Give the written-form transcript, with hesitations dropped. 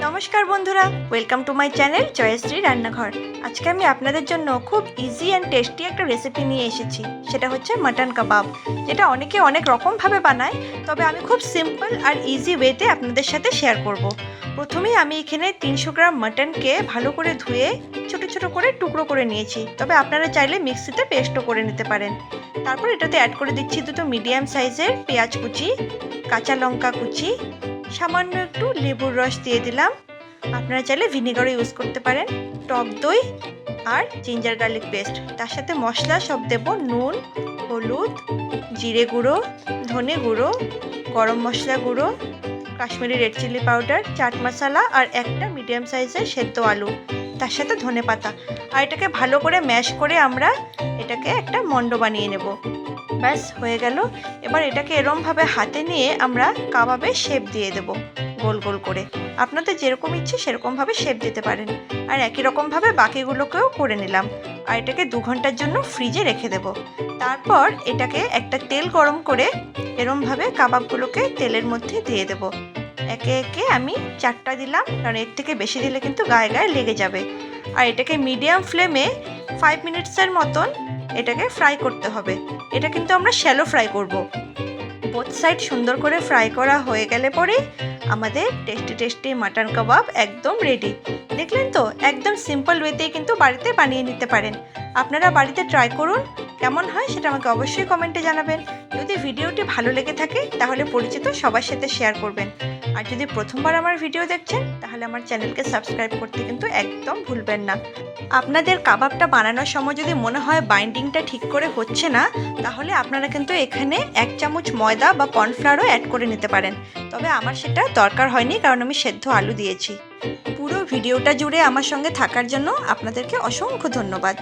নমস্কার বন্ধুরা, welcome to my channel Jayshree রান্নাঘর। আজকে আমি আপনাদের জন্য খুব ইজি অ্যান্ড টেস্টি একটা রেসিপি নিয়ে এসেছি। সেটা হচ্ছে মাটন কাবাব, যেটা অনেকে অনেক রকমভাবে বানায়, তবে আমি খুব সিম্পল আর ইজি ওয়েতে আপনাদের সাথে শেয়ার করব। প্রথমেই আমি এখানে 300 গ্রাম মাটনকে ভালো করে ধুয়ে ছোট ছোট করে টুকরো করে নিয়েছি, তবে আপনারা চাইলে মিক্সিতে পেস্টও করে নিতে পারেন। তারপর এটাতে অ্যাড করে দিচ্ছি দুটো মিডিয়াম সাইজের পেঁয়াজ কুচি, কাঁচা লঙ্কা কুচি, সামান্য একটু লেবুর রস দিয়ে দিলাম। আপনারা চাইলে ভিনেগারও ইউজ করতে পারেন, টক দই আর জিঞ্জার গার্লিক পেস্ট। তার সাথে মশলা সব দেব, নুন, হলুদ, জিরে গুঁড়ো, ধনে গুঁড়ো, গরম মশলা গুঁড়ো, Kashmiri red chilli powder, chaat masala আর একটা মিডিয়াম সাইজের সেদ্ধ আলু, তার সাথে ধনে পাতা। আর এটাকে ভালো করে ম্যাশ করে আমরা এটাকে একটা মণ্ড বানিয়ে নেব। ব্যাস হয়ে গেল। এবার এটাকে এরমভাবে হাতে নিয়ে আমরা কাবাবে শেপ দিয়ে দেব, গোল গোল করে। আপনাদের যেরকম ইচ্ছে সেরকমভাবে শেপ দিতে পারেন। আর একই রকমভাবে বাকিগুলোকেও করে নিলাম। আর এটাকে 2 ঘন্টার জন্য ফ্রিজে রেখে দেব। তারপর এটাকে একটা তেল গরম করে এরমভাবে কাবাবগুলোকে তেলের মধ্যে দিয়ে দেব। একে একে আমি 4টা দিলাম, কারণ এর থেকে বেশি দিলে কিন্তু গায়ে গায়ে লেগে যাবে। আর এটাকে মিডিয়াম ফ্লেমে 5 মিনিটসের মতন এটাকে ফ্রাই করতে হবে। এটা কিন্তু আমরা শ্যালো ফ্রাই করব। বোথ সাইড সুন্দর করে ফ্রাই করা হয়ে গেলে পরে আমাদের টেস্টি টেস্টি মাটন কাবাব একদম রেডি। দেখলেন তো, একদম সিম্পল ওয়েতেই কিন্তু বাড়িতে বানিয়ে নিতে পারেন। আপনারা বাড়িতে ট্রাই করুন, কেমন হয় সেটা আমাকে অবশ্যই কমেন্টে জানাবেন। যদি ভিডিওটি ভালো লেগে থাকে তাহলে পরিচিত সবার সাথে শেয়ার করবেন। আর যদি প্রথমবার আমার ভিডিও দেখছেন তাহলে আমার চ্যানেলকে সাবস্ক্রাইব করতে কিন্তু একদম ভুলবেন না। আপনাদের কাবাবটা বানানোর সময় যদি মনে হয় বাইন্ডিংটা ঠিক করে হচ্ছে না, তাহলে আপনারা কিন্তু এখানে 1 চামচ ময়দা বা কর্নফ্লাওয়ারও অ্যাড করে নিতে পারেন। তবে আমার সেটা দরকার হয়নি, কারণ আমি সেদ্ধ আলু দিয়েছি। পুরো ভিডিওটা জুড়ে আমার সঙ্গে থাকার জন্য আপনাদেরকে অসংখ্য ধন্যবাদ।